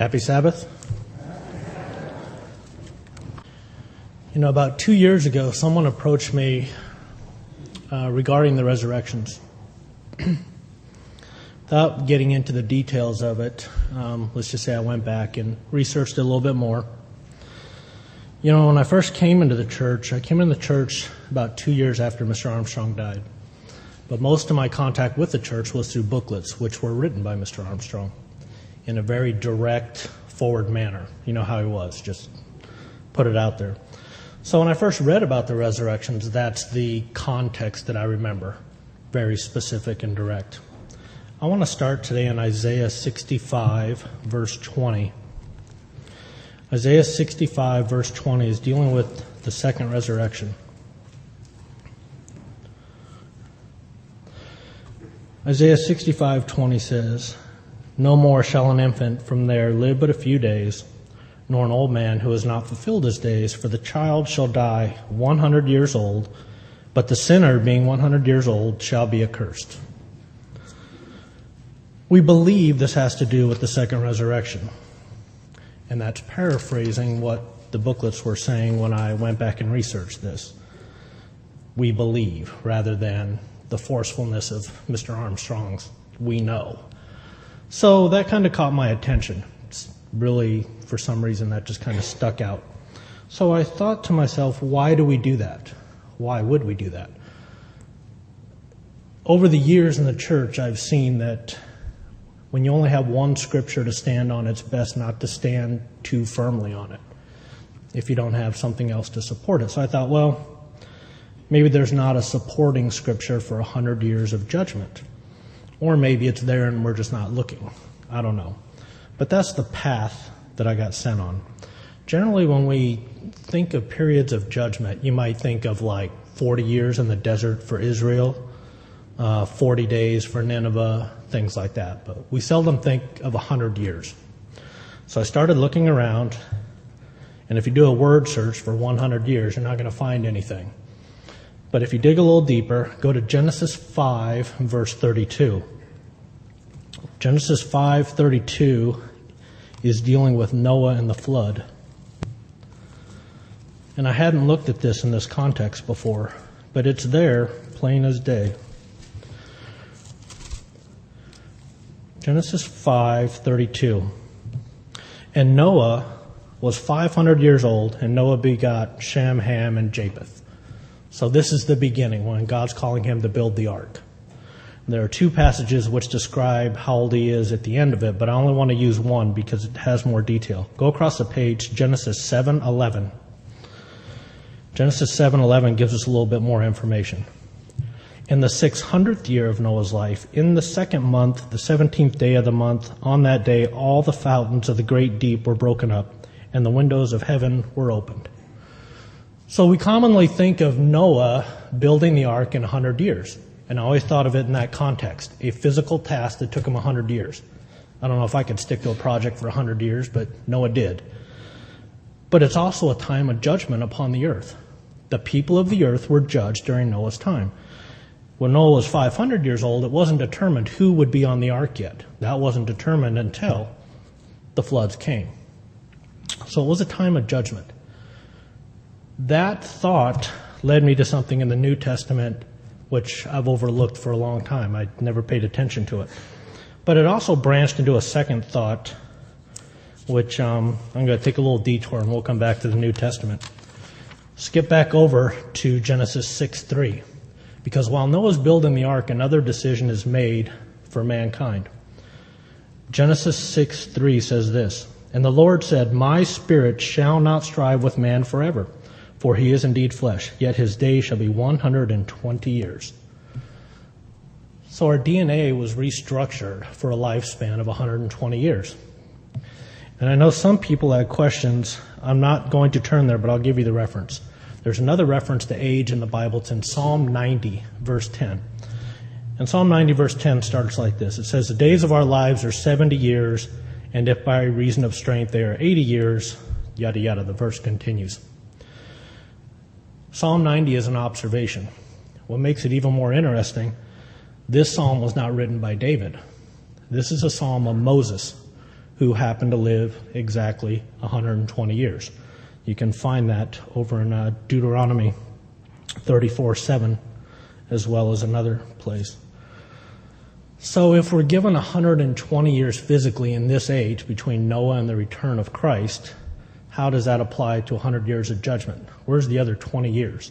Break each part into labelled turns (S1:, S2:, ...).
S1: Happy Sabbath. About 2 years ago, someone approached me regarding the resurrections. Without getting into the details of it, let's just say I went back and researched it a little bit more. When I first came into the church, I came into the church about 2 years after Mr. Armstrong died. But most of my contact with the church was through booklets, which were written by Mr. Armstrong in a very direct, forward manner. You know how he was, just put it out there. So when I first read about the resurrections, that's the context that I remember, very specific and direct. I want to start today in Isaiah 65, verse 20. Isaiah 65, verse 20 is dealing with the second resurrection. Isaiah 65:20 says, "No more shall an infant from there live but a few days, nor an old man who has not fulfilled his days, for the child shall die 100 years old, but the sinner, being 100 years old, shall be accursed." We believe this has to do with the second resurrection, and that's paraphrasing what the booklets were saying when I went back and researched this. We believe, rather than the forcefulness of Mr. Armstrong's "we know." So that kind of caught my attention. It's really, for some reason, that just kind of stuck out. So I thought to myself, why do we do that? Why would we do that? Over the years in the church, I've seen that when you only have one scripture to stand on, it's best not to stand too firmly on it if you don't have something else to support it. So I thought, well, maybe there's not a supporting scripture for 100 years of judgment. Or maybe it's there and we're just not looking. I don't know. But that's the path that I got sent on. Generally, when we think of periods of judgment, you might think of like 40 years in the desert for Israel, 40 days for Nineveh, things like that. But we seldom think of 100 years. So I started looking around, and if you do a word search for 100 years, you're not going to find anything. But if you dig a little deeper, go to Genesis 5, verse 32. Genesis 5:32 is dealing with Noah and the flood. And I hadn't looked at this in this context before, but it's there, plain as day. Genesis 5:32. "And Noah was 500 years old, and Noah begot Shem, Ham, and Japheth." So this is the beginning, when God's calling him to build the ark. There are two passages which describe how old he is at the end of it, but I only want to use one because it has more detail. Go across the page, Genesis 7:11. Genesis 7:11 gives us a little bit more information. "In the 600th year of Noah's life, in the second month, the 17th day of the month, on that day all the fountains of the great deep were broken up, and the windows of heaven were opened." So we commonly think of Noah building the ark in 100 years. And I always thought of it in that context, a physical task that took him 100 years. I don't know if I could stick to a project for 100 years, but Noah did. But it's also a time of judgment upon the earth. The people of the earth were judged during Noah's time. When Noah was 500 years old, it wasn't determined who would be on the ark yet. That wasn't determined until the floods came. So it was a time of judgment. That thought led me to something in the New Testament which I've overlooked for a long time. I never paid attention to it. But it also branched into a second thought, which I'm going to take a little detour and we'll come back to the New Testament. Skip back over to Genesis 6:3, because while Noah's building the ark, another decision is made for mankind. Genesis 6:3 says this, "And the Lord said, My spirit shall not strive with man forever, for he is indeed flesh, yet his days shall be 120 years. So our DNA was restructured for a lifespan of 120 years. And I know some people had questions. I'm not going to turn there, but I'll give you the reference. There's another reference to age in the Bible. It's in Psalm 90, verse 10. And Psalm 90, verse 10 starts like this. It says, "The days of our lives are 70 years, and if by reason of strength they are 80 years, yada, yada." The verse continues. Psalm 90 is an observation. What makes it even more interesting, this psalm was not written by David. This is a psalm of Moses, who happened to live exactly 120 years. You can find that over in Deuteronomy 34:7, as well as another place. So if we're given 120 years physically in this age between Noah and the return of Christ, how does that apply to 100 years of judgment? Where's the other 20 years?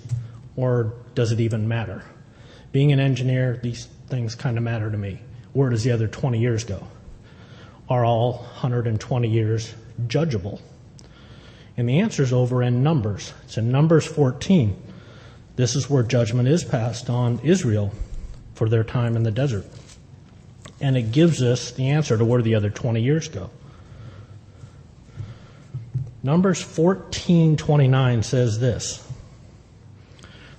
S1: Or does it even matter? Being an engineer, these things kind of matter to me. Where does the other 20 years go? Are all 120 years judgeable? And the answer is over in Numbers. It's in Numbers 14. This is where judgment is passed on Israel for their time in the desert. And it gives us the answer to where the other 20 years go. Numbers 14:29 says this: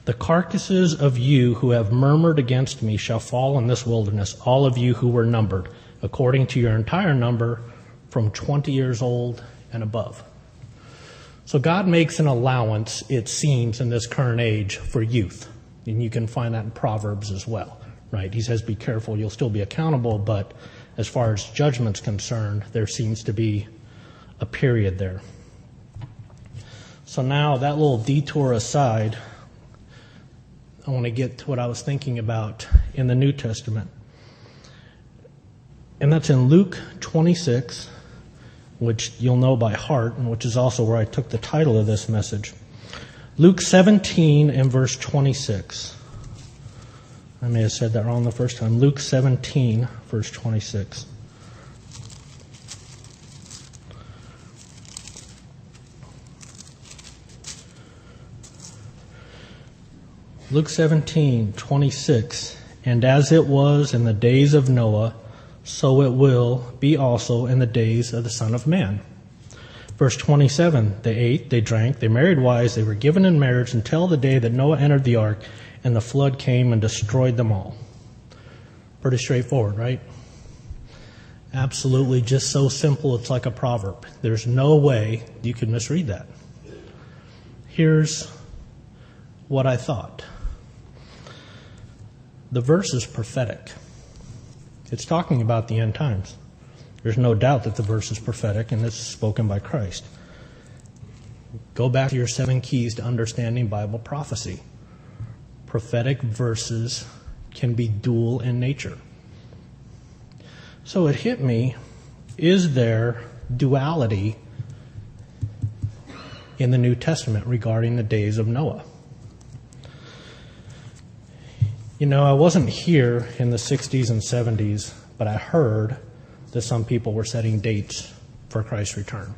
S1: "The carcasses of you who have murmured against me shall fall in this wilderness, all of you who were numbered, according to your entire number, from 20 years old and above." So God makes an allowance, it seems, in this current age for youth. And you can find that in Proverbs as well, right? He says, be careful, you'll still be accountable, but as far as judgment's concerned, there seems to be a period there. So now, that little detour aside, I want to get to what I was thinking about in the New Testament. And that's in Luke 26, which you'll know by heart, and which is also where I took the title of this message. Luke 17 and verse 26. I may have said that wrong the first time. Luke 17, verse 26. Luke 17:26, "And as it was in the days of Noah, so it will be also in the days of the Son of Man." Verse 27, "They ate, they drank, they married wives, they were given in marriage until the day that Noah entered the ark, and the flood came and destroyed them all." Pretty straightforward, right? Absolutely, just so simple, it's like a proverb. There's no way you could misread that. Here's what I thought. The verse is prophetic. It's talking about the end times. There's no doubt that the verse is prophetic, and this is spoken by Christ. Go back to your 7 keys to understanding Bible prophecy. Prophetic verses can be dual in nature. So it hit me, is there duality in the New Testament regarding the days of Noah? You know, I wasn't here in the 60s and 70s, but I heard that some people were setting dates for Christ's return.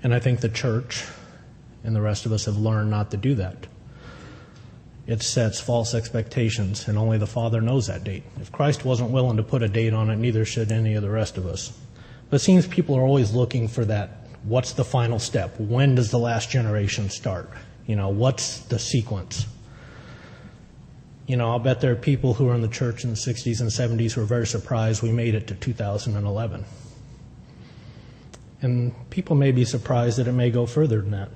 S1: And I think the church and the rest of us have learned not to do that. It sets false expectations, and only the Father knows that date. If Christ wasn't willing to put a date on it, neither should any of the rest of us. But it seems people are always looking for that. What's the final step? When does the last generation start? You know, what's the sequence? You know, I'll bet there are people who were in the church in the 60s and 70s who were very surprised we made it to 2011. And people may be surprised that it may go further than that.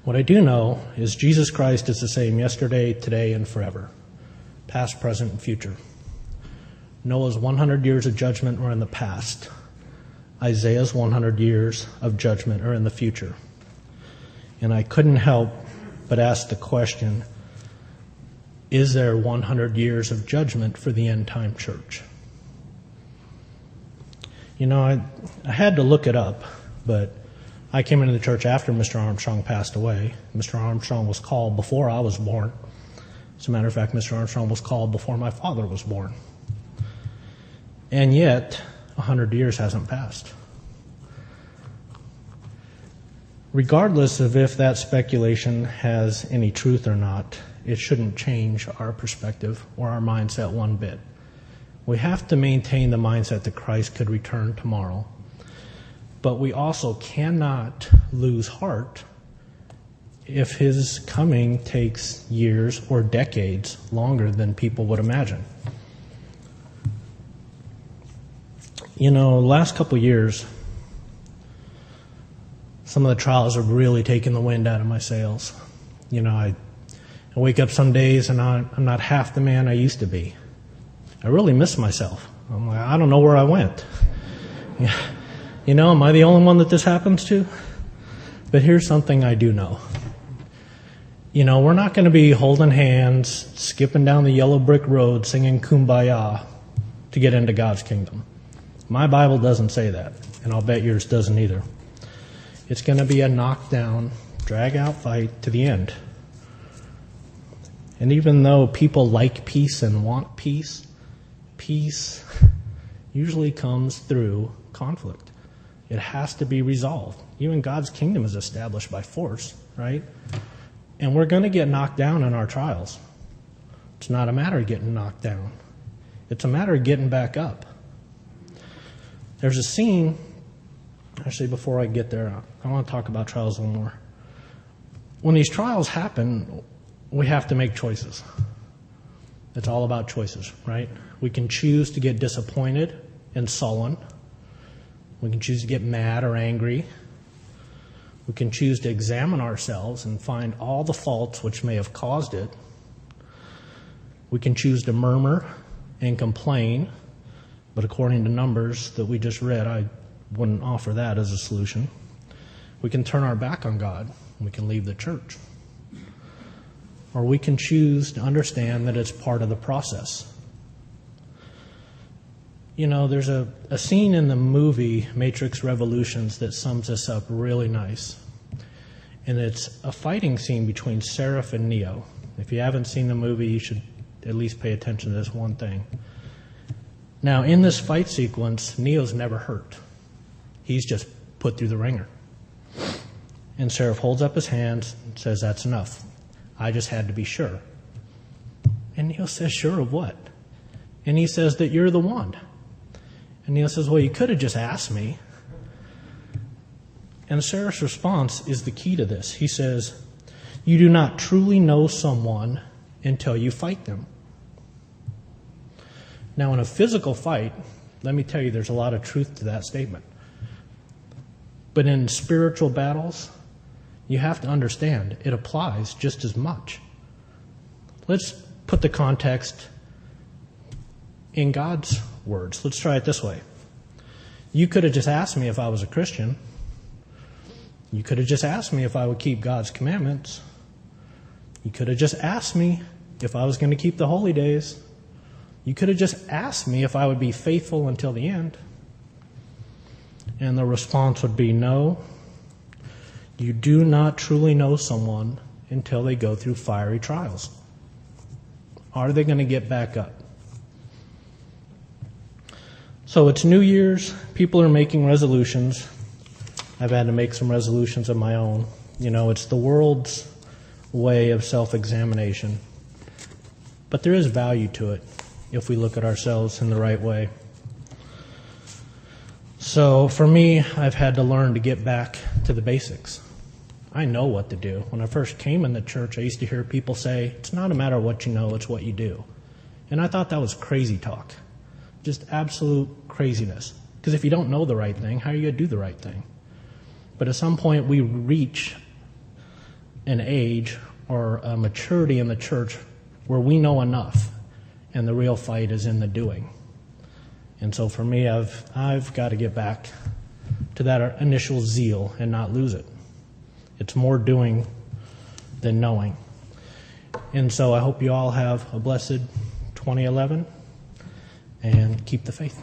S1: What I do know is Jesus Christ is the same yesterday, today, and forever. Past, present, and future. Noah's 100 years of judgment are in the past. Isaiah's 100 years of judgment are in the future. And I couldn't help but ask the question, is there 100 years of judgment for the end-time church? You know, I had to look it up, but I came into the church after Mr. Armstrong passed away. Mr. Armstrong was called before I was born. As a matter of fact, Mr. Armstrong was called before my father was born. And yet, 100 years hasn't passed. Regardless of if that speculation has any truth or not, it shouldn't change our perspective or our mindset one bit. We have to maintain the mindset that Christ could return tomorrow. But we also cannot lose heart if his coming takes years or decades longer than people would imagine. You know, the last couple of years, some of the trials have really taken the wind out of my sails. You know, I wake up some days and I'm not half the man I used to be. I really miss myself. I'm like, I don't know where I went. You know, am I the only one that this happens to? But here's something I do know. You know, we're not going to be holding hands, skipping down the yellow brick road, singing Kumbaya to get into God's kingdom. My Bible doesn't say that, and I'll bet yours doesn't either. It's going to be a knockdown, drag-out fight to the end. And even though people like peace and want peace, peace usually comes through conflict. It has to be resolved. Even God's kingdom is established by force, right? And we're going to get knocked down in our trials. It's not a matter of getting knocked down. It's a matter of getting back up. There's a scene, actually before I get there, I want to talk about trials a little more. When these trials happen, we have to make choices. It's all about choices, right? We can choose to get disappointed and sullen. We can choose to get mad or angry. We can choose to examine ourselves and find all the faults which may have caused it. We can choose to murmur and complain, but according to Numbers that we just read, I wouldn't offer that as a solution. We can turn our back on God. We can leave the church. Or we can choose to understand that it's part of the process. You know, there's a scene in the movie Matrix Revolutions that sums this up really nice. And it's a fighting scene between Seraph and Neo. If you haven't seen the movie, you should at least pay attention to this one thing. Now, in this fight sequence, Neo's never hurt. He's just put through the ringer. And Seraph holds up his hands and says, "That's enough. I just had to be sure." And Neo says, "Sure of what?" And he says that you're the one. And Neo says, "Well, you could have just asked me." And Seraph's response is the key to this. He says, "You do not truly know someone until you fight them." Now, in a physical fight, let me tell you, there's a lot of truth to that statement. But in spiritual battles, you have to understand it applies just as much. Let's put the context in God's words. Let's try it this way. You could have just asked me if I was a Christian. You could have just asked me if I would keep God's commandments. You could have just asked me if I was going to keep the holy days. You could have just asked me if I would be faithful until the end. And the response would be no. You do not truly know someone until they go through fiery trials. Are they going to get back up? So it's New Year's. People are making resolutions. I've had to make some resolutions of my own. You know, it's the world's way of self-examination. But there is value to it if we look at ourselves in the right way. So for me, I've had to learn to get back to the basics. I know what to do. When I first came in the church, I used to hear people say, "It's not a matter of what you know, it's what you do." And I thought that was crazy talk. Just absolute craziness. Because if you don't know the right thing, how are you going to do the right thing? But at some point we reach an age or a maturity in the church where we know enough, and the real fight is in the doing. And so for me, I've got to get back to that initial zeal and not lose it. It's more doing than knowing. And so I hope you all have a blessed 2011 and keep the faith.